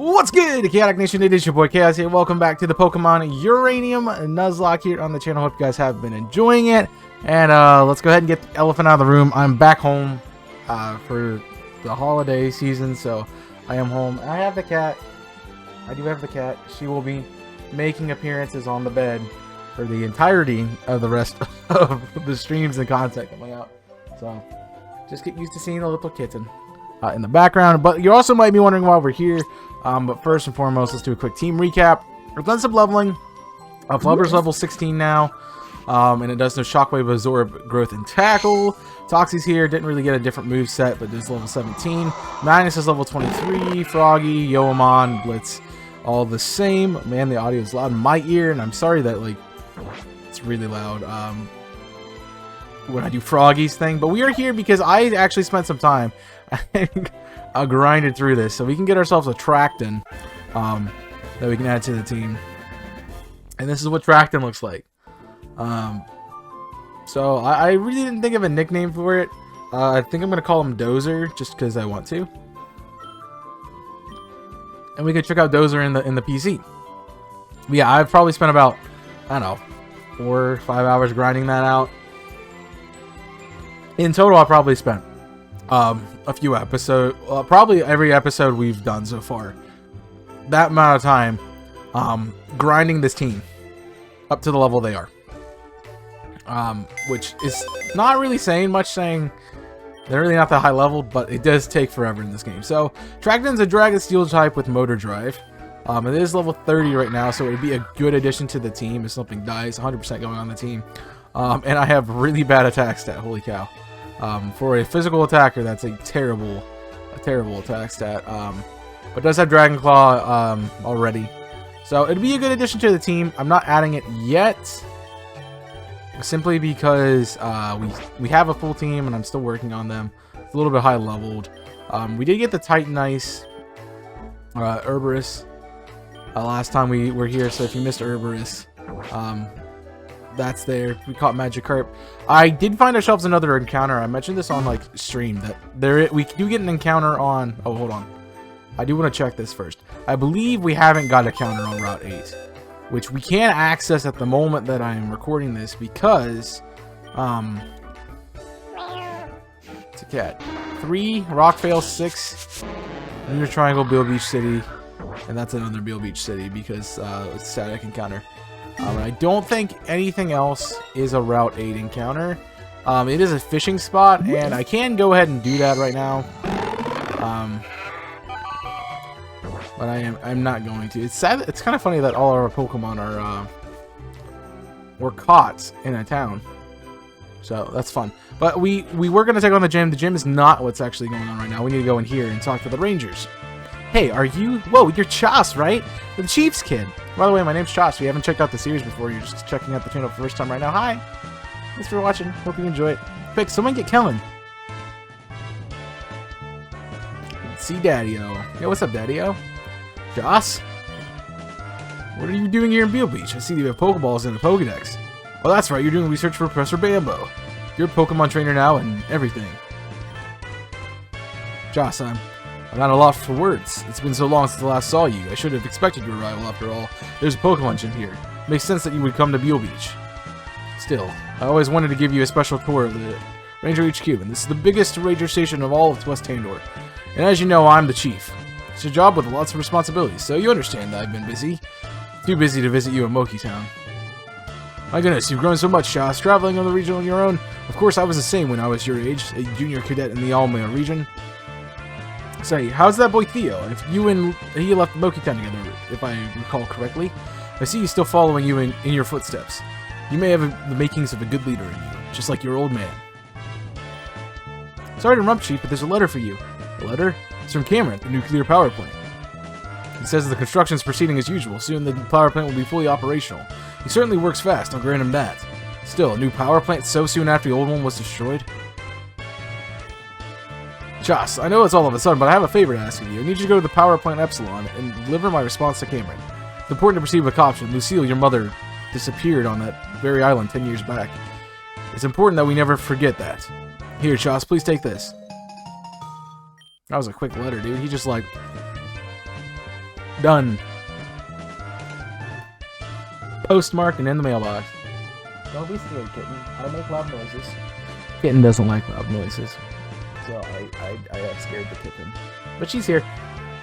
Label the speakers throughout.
Speaker 1: What's good, Chaotic Nation? It is your boy Chaos here. Welcome back to the Pokemon Uranium Nuzlocke here on the channel. Hope you guys have been enjoying it. And let's go ahead and get the elephant out of the room. I'm back home for the holiday season, so I am home. I have the cat. I do have the cat. She will be making appearances on the bed for the entirety of the rest of the streams and content coming out. So just get used to seeing the little kitten in the background. But you also might be wondering why we're here. But first and foremost, let's do a quick team recap. We've done some leveling. Flubber's level 16 now. And it does no Shockwave, Absorb, Growth, and Tackle. Toxie's here. Didn't really get a different move set, but is level 17. Magnus is level 23. Froggy, Yoamon, Blitz, all the same. Man, the audio is loud in my ear, and I'm sorry that, like, it's really loud when I do Froggy's thing. But we are here because I actually spent some time grinded through this, so we can get ourselves a Tracton that we can add to the team. And this is what Tracton looks like. So I really didn't think of a nickname for it. I think I'm going to call him Dozer just because I want to. And we can check out Dozer in the PC. But yeah, I've probably spent about, I don't know, 4 or 5 hours grinding that out. In total, I probably spent a few episodes, probably every episode we've done so far. That amount of time grinding this team up to the level they are. Which is not really saying much, saying they're really not that high level, but it does take forever in this game. So Tracton's a Dragon Steel type with Motor Drive. It is level 30 right now, so it would be a good addition to the team if something dies. 100% going on the team. And I have really bad attack stat. Holy cow! For a physical attacker, that's a terrible attack stat. But does have Dragon Claw already, so it'd be a good addition to the team. I'm not adding it yet, simply because we have a full team and I'm still working on them. It's a little bit high leveled. We did get the Titan Ice Herberus last time we were here, so if you missed Herberus, that's there. We caught Magikarp. I did find ourselves another encounter. I mentioned this on like stream that we do get an encounter on. Oh, hold on. I do want to check this first. I believe we haven't got a counter on Route 8, which we can't access at the moment that I am recording this because it's a cat. 3 Rockvale, 6 Lunar Triangle, Beale Beach City, and that's another Beale Beach City because it's a static encounter. I don't think anything else is a Route 8 encounter. It is a fishing spot, and I can go ahead and do that right now. But I'm not going to. It's sad. It's kind of funny that all our Pokemon are were caught in a town. So that's fun. But we were going to take on the gym. The gym is not what's actually going on right now. We need to go in here and talk to the Rangers. Hey, are you... Whoa, you're Chas, right? The Chief's kid. By the way, my name's Chas. If you haven't checked out the series before, you're just checking out the channel for the first time right now. Hi. Thanks for watching. Hope you enjoy it. Quick, someone get Kellen. See Daddy-O. Yo, what's up, Daddy-O? Joss? What are you doing here in Beale Beach? I see you have Pokeballs in the Pokedex. Oh, that's right. You're doing research for Professor Bambo. You're a Pokemon trainer now and everything. Joss, I'm at a loss for words. It's been so long since I last saw you. I should have expected your arrival after all. There's a Pokemon gym here. Makes sense that you would come to Beale Beach. Still, I always wanted to give you a special tour of the Ranger HQ, and this is the biggest Ranger station of all of West Tandor. And as you know, I'm the chief. It's a job with lots of responsibilities, so you understand that I've been busy. Too busy to visit you in Moki Town. My goodness, you've grown so much, Shas. Traveling on the region on your own. Of course, I was the same when I was your age, a junior cadet in the Almea region. Say, how's that boy Theo? If you and he left Moki Town together, if I recall correctly. I see he's still following you in your footsteps. You may have the makings of a good leader in you, just like your old man. Sorry to interrupt, Chief, but there's a letter for you. A letter? It's from Cameron at the nuclear power plant. He says the construction's proceeding as usual. Soon the power plant will be fully operational. He certainly works fast, I'll grant him that. Still, a new power plant so soon after the old one was destroyed? Chas, I know it's all of a sudden, but I have a favor to ask of you. I need you to go to the power plant Epsilon and deliver my response to Cameron. It's important to proceed with caution. Lucille, your mother, disappeared on that very island 10 years back. It's important that we never forget that. Here, Chas, please take this. That was a quick letter, dude. He just like Done. Postmarked and in the mailbox. Don't be scared, kitten. I make loud noises. Kitten doesn't like loud noises. So I got scared the kitten. But she's here.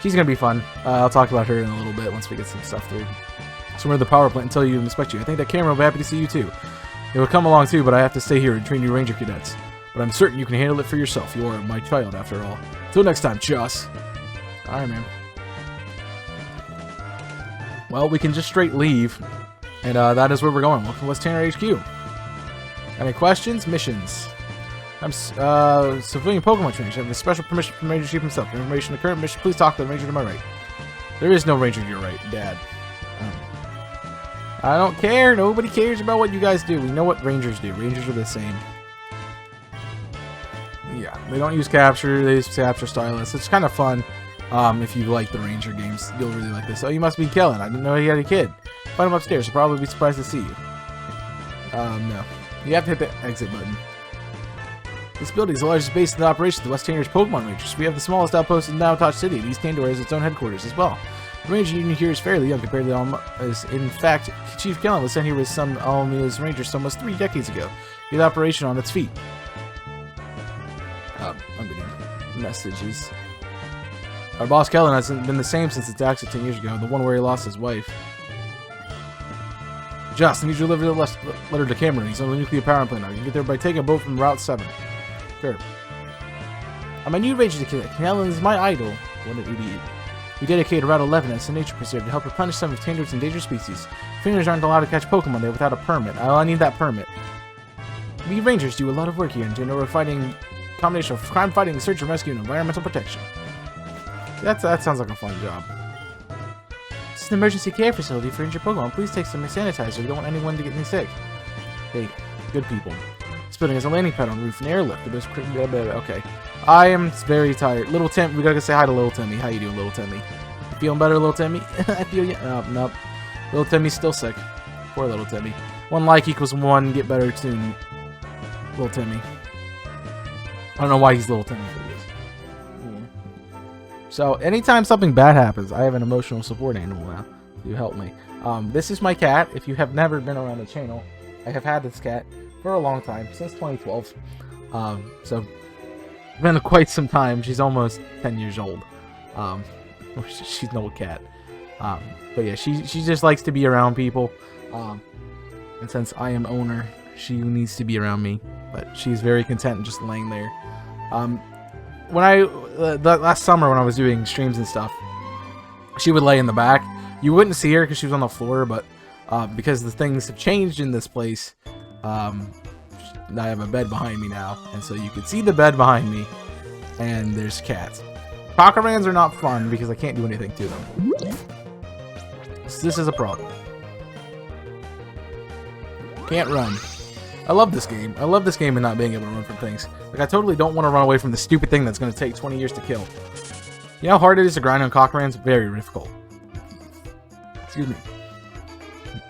Speaker 1: She's going to be fun. I'll talk about her in a little bit once we get some stuff through. So we're at the power plant until you inspect you. I think that camera will be happy to see you too. It will come along too, but I have to stay here and train you ranger cadets. But I'm certain you can handle it for yourself. You are my child after all. Till next time, Joss. Alright, man. Well, we can just straight leave. And that is where we're going. Welcome to West Tanner HQ. Any questions? Missions. I'm civilian Pokemon trainer. I have a special permission from Ranger Chief himself. For information on the current mission, please talk to the ranger to my right. There is no ranger to your right, Dad. I don't care. Nobody cares about what you guys do. We know what rangers do. Rangers are the same. Yeah, they don't use capture. They use capture stylus. It's kind of fun. If you like the ranger games, you'll really like this. Oh, you must be Kellen. I didn't know you had a kid. Find him upstairs. He'll probably be surprised to see you. No. You have to hit the exit button. This building is the largest base in the operation of the West Tanner's Pokemon Rangers. We have the smallest outpost in Nowatach City, and East Tandor has its own headquarters as well. The Ranger Union here is fairly young compared to the in fact, Chief Kellen was sent here with some Alamia's Rangers almost 3 decades ago. Get the operation on its feet. I'm getting messages. Our boss Kellen hasn't been the same since its accident 10 years ago, the one where he lost his wife. Just, I need you to deliver the letter to Cameron. He's on the nuclear power plant now. You can get there by taking a boat from Route 7. Sure. I'm a new ranger cadet. Kellen is my idol. What an idiot. We dedicated Route 11 as a nature preserve to help replenish some of Tandor's endangered species. Trainers aren't allowed to catch Pokemon there without a permit. I need that permit. We rangers do a lot of work here in Tandor. We're fighting a combination of crime fighting, search and rescue, and environmental protection. That sounds like a fun job. This is an emergency care facility for injured Pokemon. Please take some sanitizer. We don't want anyone to get any sick. Hey, good people. This building has a landing pad on the roof and airlift. Okay. I am very tired. Little Tim, we gotta say hi to Little Timmy. How you doing, Little Timmy? You feeling better, Little Timmy? I feel you. Oh, nope. Little Timmy's still sick. Poor Little Timmy. 1 like equals 1. Get better soon, Little Timmy. I don't know why he's Little Timmy, but he is. So, anytime something bad happens, I have an emotional support animal now. You help me. This is my cat. If you have never been around the channel, I have had this cat for a long time, since 2012. So, been quite some time. She's almost 10 years old. She's an old cat. But yeah, she just likes to be around people. And since I am owner, she needs to be around me. But she's very content just laying there. When last summer when I was doing streams and stuff, she would lay in the back. You wouldn't see her because she was on the floor, but because the things have changed in this place, I have a bed behind me now, and so you can see the bed behind me, and there's cats. Pokermans are not fun because I can't do anything to them. So this is a problem. Can't run. I love this game. I love this game and not being able to run from things. Like, I totally don't want to run away from the stupid thing that's going to take 20 years to kill. You know how hard it is to grind on Cockrans? Very difficult. Excuse me.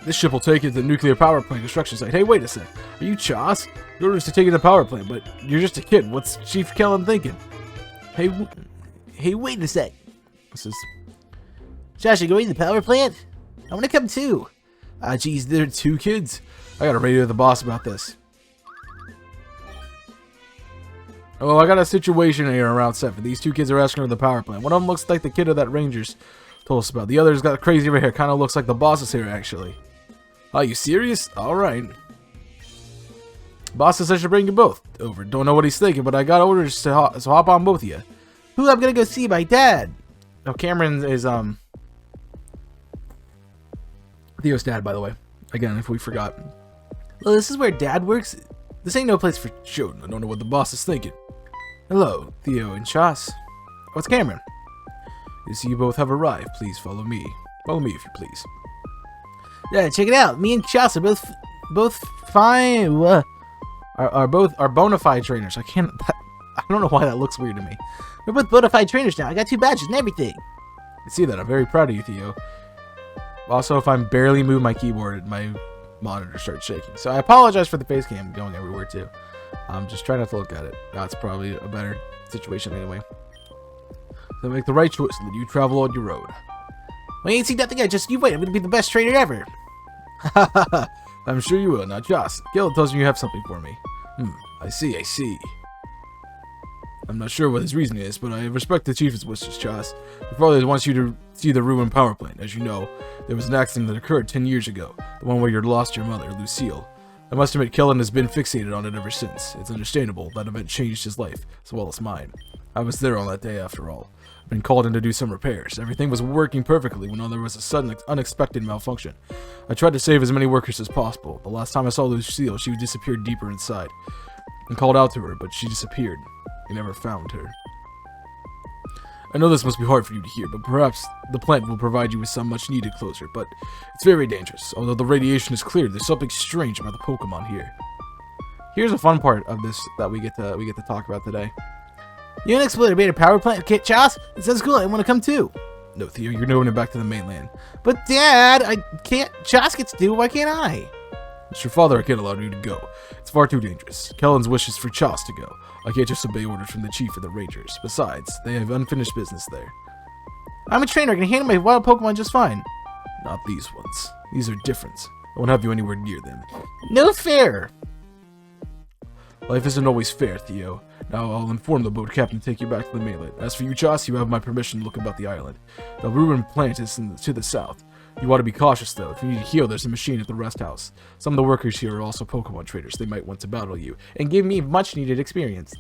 Speaker 1: This ship will take you to the nuclear power plant construction site. Hey, wait a sec. Are you Chas? Your orders to take you to the power plant, but you're just a kid. What's Chief Kellen thinking? Hey, wait a sec. This is... Josh, you going to the power plant? I want to come too. Geez, there are 2 kids. I gotta radio the boss about this. Oh, I got a situation here on Route 7. These 2 kids are asking for the power plant. One of them looks like the kid of that Rangers told us about. The other's got crazy red hair. Kind of looks like the boss's hair, actually. Are you serious? Alright. Boss says I should bring you both over. Don't know what he's thinking, but I got orders to hop on both of you. Who I'm gonna go see my dad. Oh, Cameron is, Theo's dad, by the way. Again, if we forgot. Well, this is where Dad works. This ain't no place for children. I don't know what the boss is thinking. Hello, Theo and Chas. What's Cameron? You see you both have arrived. Please follow me. Follow me if you please. Yeah, check it out. Me and Chas are both fine. Are bona fide trainers. I don't know why that looks weird to me. We're both bona fide trainers now. I got 2 badges and everything. I see that. I'm very proud of you, Theo. Also, if I'm barely move my keyboard, my monitor starts shaking. So I apologize for the face cam going everywhere too. I'm just trying not to look at it. That's probably a better situation anyway. So make the right choice and you travel on your road. Well, you ain't seen nothing yet. Just you wait. I'm gonna be the best trader ever. I'm sure you will. Now, Joss, Gil tells me you have something for me. I see. I'm not sure what his reason is, but I respect the chief's wishes, Joss. Your father wants you to see the ruined power plant. As you know, there was an accident that occurred 10 years ago. The one where you lost your mother, Lucille. I must admit, Kellen has been fixated on it ever since. It's understandable. That event changed his life, as well as mine. I was there on that day, after all. I've been called in to do some repairs. Everything was working perfectly when there was a sudden, unexpected malfunction. I tried to save as many workers as possible. The last time I saw Lucille, she disappeared deeper inside. I called out to her, but she disappeared. I never found her. I know this must be hard for you to hear, but perhaps the plant will provide you with some much-needed closure, but it's very dangerous. Although the radiation is clear, there's something strange about the Pokemon here. Here's a fun part of this that we get to talk about today. You unexploded a power plant, Kit Joss? It sounds cool. I want to come too. No, Theo, you're going back to the mainland. But Dad, I can't. Joss gets to do. Why can't I? It's your father. I can't allow you to go. It's far too dangerous. Kellen's wishes for Joss to go. I can't just obey orders from the chief of the Rangers. Besides, they have unfinished business there. I'm a trainer. I can handle my wild Pokemon just fine. Not these ones. These are different. I won't have you anywhere near them. No fair. Life isn't always fair, Theo. Now I'll inform the boat captain to take you back to the mainland. As for you, Joss, you have my permission to look about the island. The ruined plant is to the south. You ought to be cautious, though. If you need to heal, there's a machine at the rest house. Some of the workers here are also Pokemon traders. They might want to battle you and give me much-needed experience.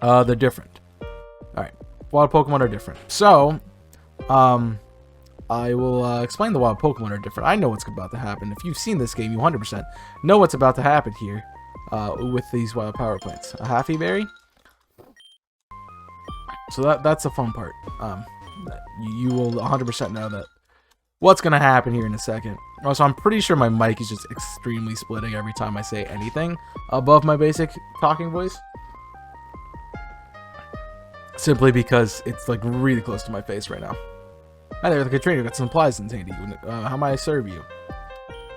Speaker 1: They're different. Alright, wild Pokemon are different. So, I will explain the wild Pokemon are different. I know what's about to happen. If you've seen this game, you 100% know what's about to happen here with these wild power plants. A Happy Berry. So that's the fun part. You will 100% know that what's going to happen here in a second. Also, I'm pretty sure my mic is just extremely splitting every time I say anything above my basic talking voice. Simply because it's like really close to my face right now. Hi there, the trainer. Got some supplies in handy. How may I serve you?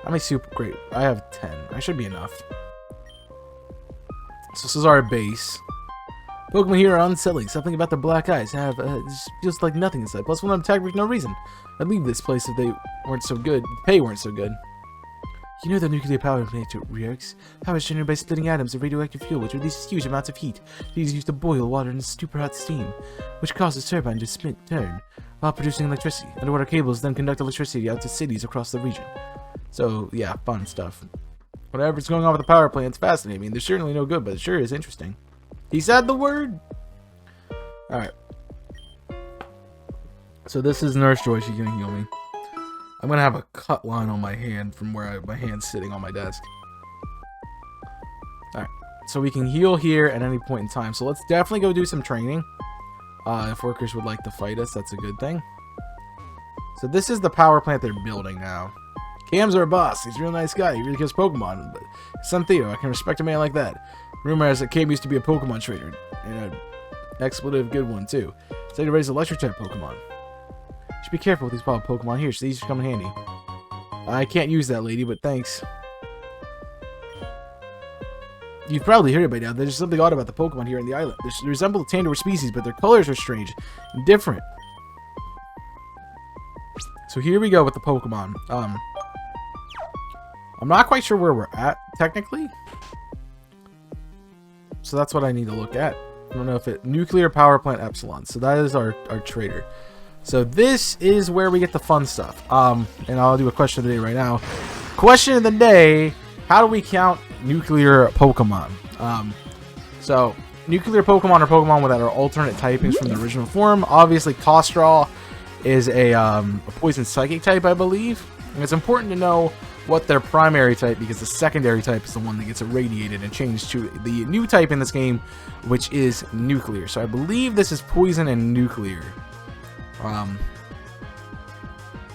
Speaker 1: How many soup? Great. I have 10. I should be enough. So this is our base. Pokemon here are unsettling. Something about their black eyes have just like nothing inside. Plus, when I'm attacked for no reason, I'd leave this place if they weren't so good. The pay weren't so good. You know the nuclear power plant works. Power is generated by splitting atoms of radioactive fuel, which releases huge amounts of heat. These used to boil water into super hot steam, which causes turbine to turn while producing electricity. Underwater cables then conduct electricity out to cities across the region. So yeah, fun stuff. Whatever's going on with the power plant, it's fascinating. I mean, there's certainly no good, but it sure is interesting. He said the word. Alright. So this is Nurse Joy. She's gonna heal me. I'm gonna have a cut line on my hand from where my hand's sitting on my desk. Alright. So we can heal here at any point in time. So let's definitely go do some training. If workers would like to fight us, that's a good thing. So this is the power plant they're building now. Cam's our boss. He's a real nice guy. He really cares Pokemon. But son Theo, I can respect a man like that. Rumor has it Cam used to be a Pokemon trader. And an expletive good one, too. Said to raise electric type Pokemon. You should be careful with these wild Pokemon here, so these come in handy. I can't use that, lady, but thanks. You've probably heard it by now. There's something odd about the Pokemon here in the island. They resemble the Tandor species, but their colors are strange and different. So here we go with the Pokemon. I'm not quite sure where we're at, technically. So that's what I need to look at. I don't know if it... Nuclear Power Plant Epsilon. So that is our trader. So this is where we get the fun stuff. And I'll do a question of the day right now. Question of the day. How do we count nuclear Pokemon? So nuclear Pokemon are Pokemon that are alternate typings from the original form. Obviously, Kostraw is a poison psychic type, I believe. And it's important to know what their primary type, because the secondary type is the one that gets irradiated and changed to the new type in this game, which is nuclear. So I believe this is poison and nuclear.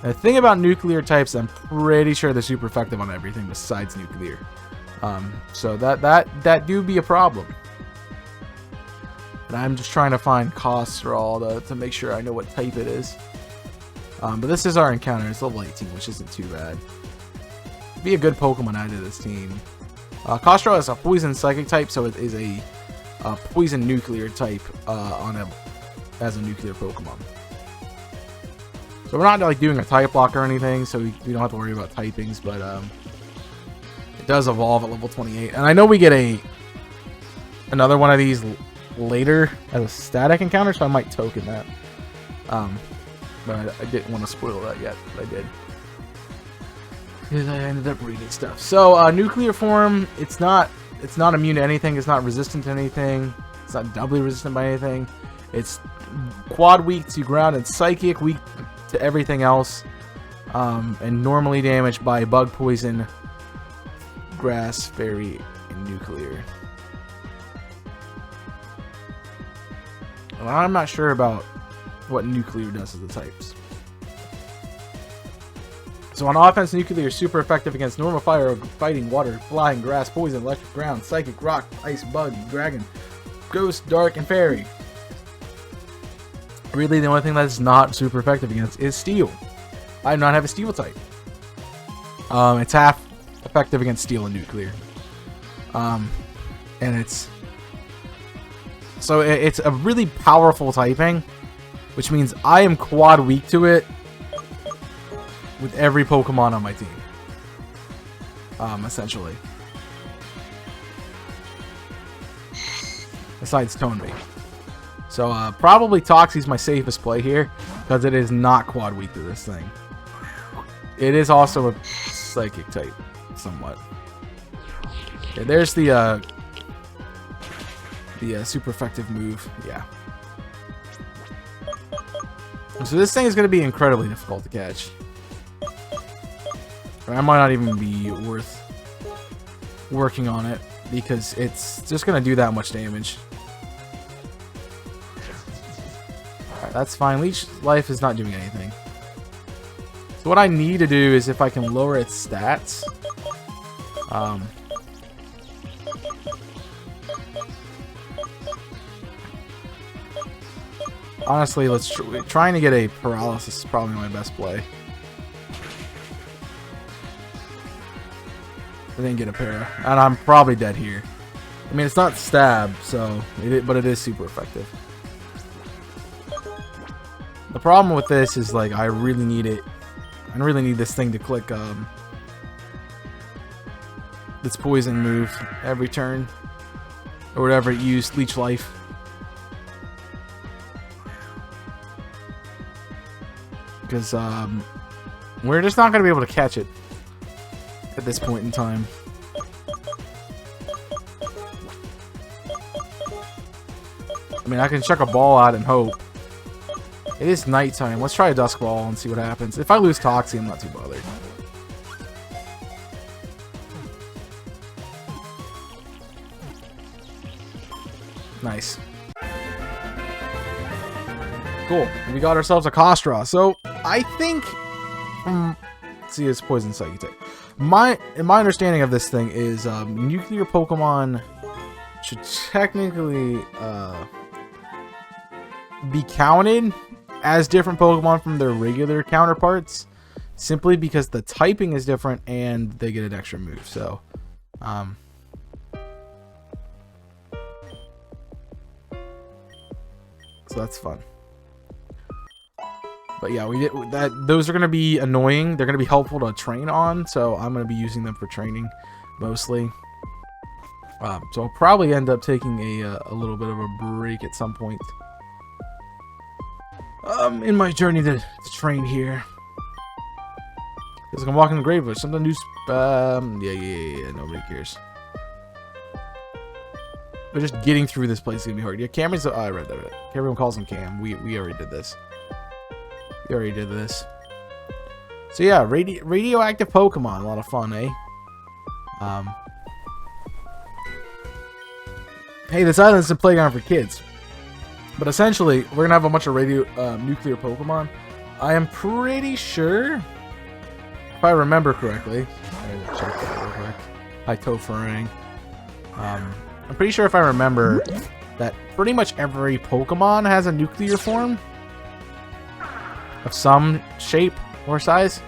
Speaker 1: The thing about nuclear types, I'm pretty sure they're super effective on everything besides nuclear. So that do be a problem. And I'm just trying to find Kostraw to make sure I know what type it is. But this is our encounter. It's level 18, which isn't too bad. Be a good Pokemon out of this team. Kostraw is a poison psychic type, so it is a poison nuclear type as a nuclear Pokemon. So we're not like doing a type lock or anything, so we don't have to worry about typings, but it does evolve at level 28. And I know we get another one of these later as a static encounter, so I might token that. But I didn't want to spoil that yet, but I did. Because I ended up reading stuff. So nuclear form, it's not immune to anything, it's not resistant to anything, it's not doubly resistant by anything. It's quad weak to ground and psychic, weak to everything else, and normally damaged by bug poison, grass, fairy, and nuclear. Well, I'm not sure about what nuclear does to the types. So on offense, nuclear is super effective against normal fire, fighting, water, flying, grass, poison, electric, ground, psychic, rock, ice, bug, dragon, ghost, dark, and fairy. Really, the only thing that's not super effective against is steel. I do not have a steel type. It's half effective against steel and nuclear. And it's a really powerful typing, which means I am quad weak to it with every Pokemon on my team. Essentially. Besides Toneby. So, probably Toxie's my safest play here, because it is not quad weak to this thing. It is also a psychic type, somewhat. Okay, there's the super effective move. Yeah. So this thing is going to be incredibly difficult to catch. I might not even be worth working on it, because it's just going to do that much damage. Alright, that's fine. Leech Life is not doing anything. So what I need to do is, if I can lower its stats, honestly, trying to get a paralysis is probably my best play. I didn't get a para, and I'm probably dead here. I mean, it's not stab, but it is super effective. The problem with this is, like, I really need it. I really need this thing to click this poison move every turn, or whatever it used, Leech Life. Because we're just not going to be able to catch it at this point in time. I mean, I can chuck a ball out and hope. It is nighttime. Let's try a Dusk Ball and see what happens. If I lose Toxie, I'm not too bothered. Nice. Cool. We got ourselves a Kostra. So, I think... let's see, it's Poison Psychic type. My understanding of this thing is nuclear Pokemon should technically be counted as different Pokemon from their regular counterparts, simply because the typing is different and they get an extra move. So, so that's fun. But yeah, we did that. Those are going to be annoying. They're going to be helpful to train on, so I'm going to be using them for training mostly. So I'll probably end up taking a little bit of a break at some point in my journey to train here. Because I'm walking the Gravewood. Something new. Yeah. Nobody cares. But just getting through this place is gonna be hard. Yeah, Cameron's. I read that. Everyone calls him Cam. We already did this. So yeah, radioactive Pokemon, a lot of fun, eh? Hey, this island's a playground for kids. But essentially, we're gonna have a bunch of nuclear Pokemon. I am pretty sure, if I remember correctly, I gotta check that real quick. Hi, Tofurang. I'm pretty sure if I remember that pretty much every Pokemon has a nuclear form of some shape or size.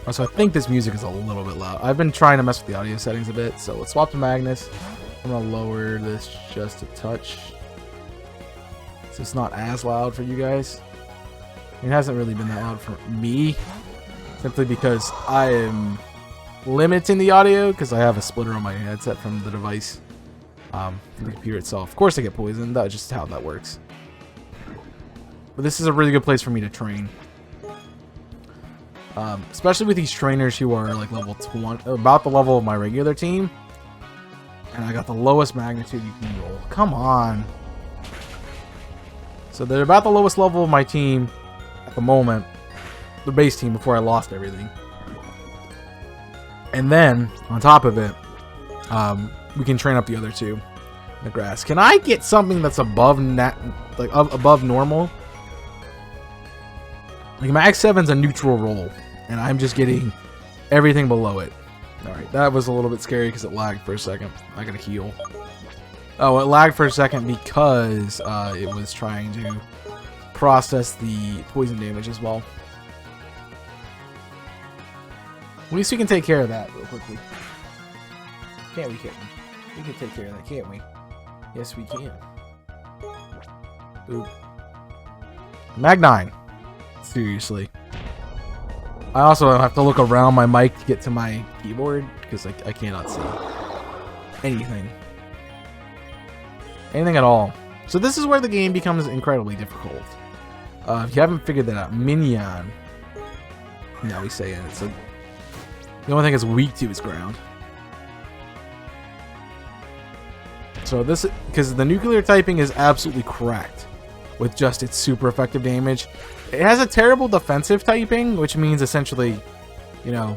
Speaker 1: Also, I think this music is a little bit loud. I've been trying to mess with the audio settings a bit, so let's swap to Magnus. I'm gonna lower this just a touch, so it's not as loud for you guys. It hasn't really been that loud for me, simply because I am limiting the audio because I have a splitter on my headset from the device, from the computer itself. Of course I get poisoned, that's just how that works. But this is a really good place for me to train. Especially with these trainers who are like level 20, about the level of my regular team. And I got the lowest magnitude you can roll. Come on. So they're about the lowest level of my team at the moment. The base team before I lost everything. And then, on top of it, we can train up the other two in the grass. Can I get something that's above above normal? Like Mag 7's a neutral roll, and I'm just getting everything below it. Alright, that was a little bit scary because it lagged for a second. I gotta heal. Oh, it lagged for a second because it was trying to process the poison damage as well. At least we can take care of that real quickly. Can't we, kitten? We can take care of that, can't we? Yes, we can. Oop. Mag 9. Seriously. I also have to look around my mic to get to my keyboard because I cannot see anything. Anything at all. So this is where the game becomes incredibly difficult. If you haven't figured that out, Minion. Now we say it. It's a, the only thing it's weak to is ground. So this, because the nuclear typing is absolutely cracked with just its super effective damage. It has a terrible defensive typing, which means essentially, you know,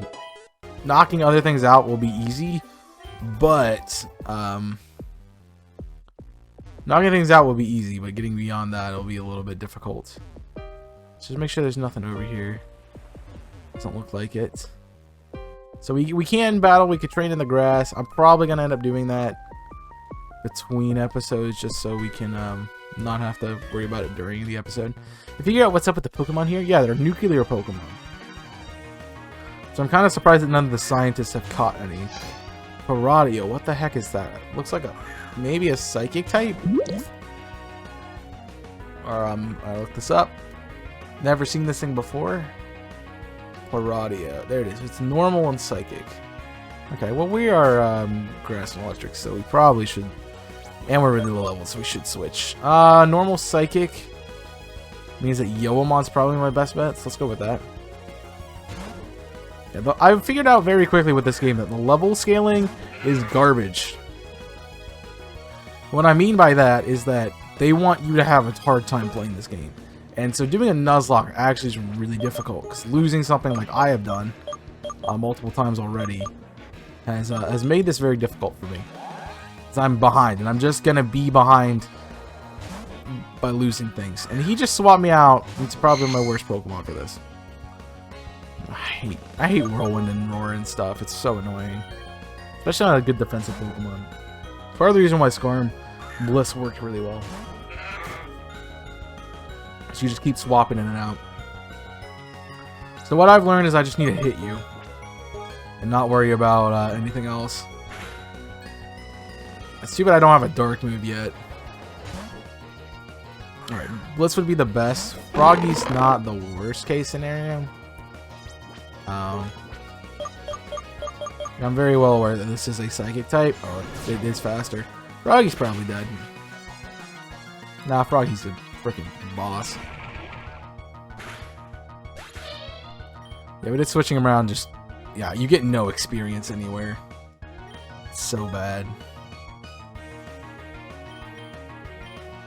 Speaker 1: knocking other things out will be easy, but knocking things out will be easy, but getting beyond that will be a little bit difficult. So just make sure there's nothing over here. Doesn't look like it. So we can battle, we could train in the grass. I'm probably gonna end up doing that between episodes just so we can not have to worry about it during the episode. To figure out what's up with the Pokemon here, yeah, they're nuclear Pokemon. So I'm kind of surprised that none of the scientists have caught any. Paradio, what the heck is that? Looks like maybe a psychic type? Or I looked this up. Never seen this thing before. Paradio, there it is. It's normal and psychic. Okay, well we are grass and electric, so we probably should. And we're really low level, so we should switch. Normal psychic means that Yoamon's probably my best bet, so let's go with that. Yeah, but I figured out very quickly with this game that the level scaling is garbage. What I mean by that is that they want you to have a hard time playing this game. And so doing a Nuzlocke actually is really difficult, because losing something like I have done multiple times already has made this very difficult for me. Because I'm behind, and I'm just going to be behind by losing things. And he just swapped me out. It's probably my worst Pokemon for this. I hate Whirlwind and Roar and stuff. It's so annoying. Especially on a good defensive Pokemon. Part of the reason why Skarm Bliss worked really well. So you just keep swapping in and out. So what I've learned is I just need to hit you. And not worry about anything else. It's too bad I don't have a dark move yet. Alright, Blitz would be the best. Froggy's not the worst case scenario. I'm very well aware that this is a psychic type. Oh, it is faster. Froggy's probably dead. Nah, Froggy's a freaking boss. Yeah, but it's switching around just... Yeah, you get no experience anywhere. It's so bad.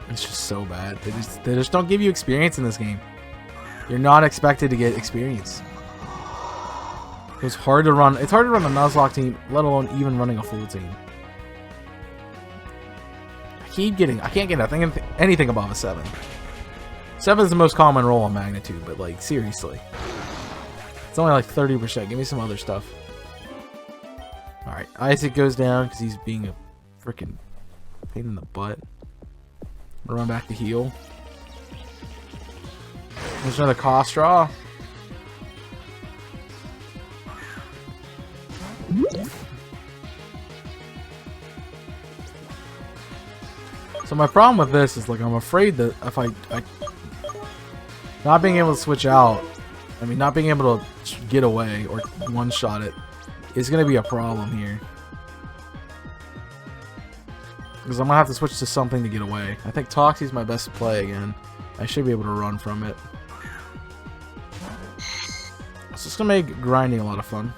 Speaker 1: It's just so bad. They just don't give you experience in this game. You're not expected to get experience. It's hard to run. It's hard to run a Nuzlocke team, let alone even running a full team. I can't get anything above a 7. 7 is the most common roll on magnitude, but like seriously. It's only like 30%. Give me some other stuff. Alright, Isaac goes down because he's being a freaking pain in the butt. I'll run back to heal. There's another cost draw. So my problem with this is like I'm afraid that if Not being able to switch out, I mean, not being able to get away or one-shot it is going to be a problem here. Because I'm going to have to switch to something to get away. I think Toxie's my best play again. I should be able to run from it. So it's going to make grinding a lot of fun.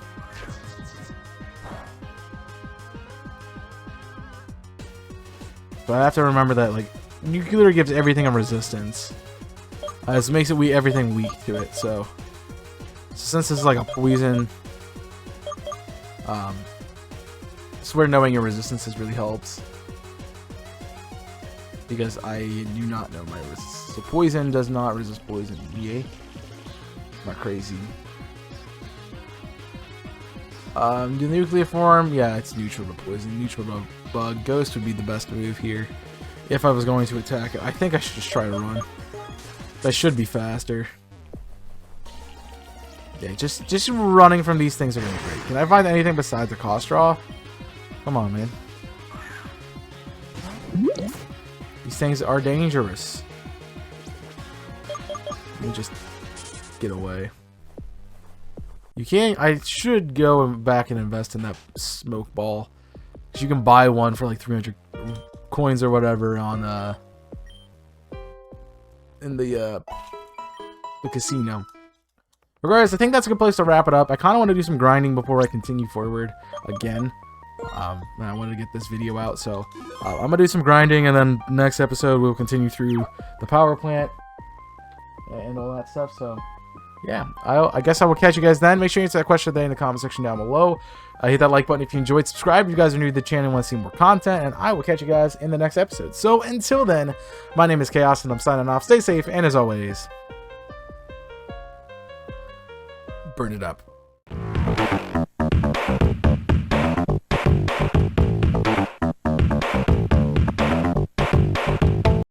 Speaker 1: But I have to remember that, like, nuclear gives everything a resistance. This makes it everything weak to it, so since this is like a poison, I swear knowing your resistances really helps. Because I do not know my resistance. So poison does not resist poison. Yay. Not crazy. The nuclear form, yeah, it's neutral to poison, neutral to bug. Ghost would be the best move here if I was going to attack it. I think I should just try to run. That should be faster. Yeah, just running from these things are gonna be great. Can I find anything besides the cost draw? Come on, man. These things are dangerous. Let me just get away. You can't. I should go back and invest in that smoke ball. Cause you can buy one for like 300 coins or whatever on in the casino. Regardless, I think that's a good place to wrap it up. I kind of want to do some grinding before I continue forward again. I wanted to get this video out, so I'm gonna do some grinding, and then next episode we'll continue through the power plant and all that stuff. So yeah, I guess I will catch you guys then. Make sure you answer that question there in the comment section down below. Hit that like button if you enjoyed. Subscribe if you guys are new to the channel and want to see more content, and I will catch you guys in the next episode. So until then, my name is Chaos, and I'm signing off. Stay safe, and as always, burn it up.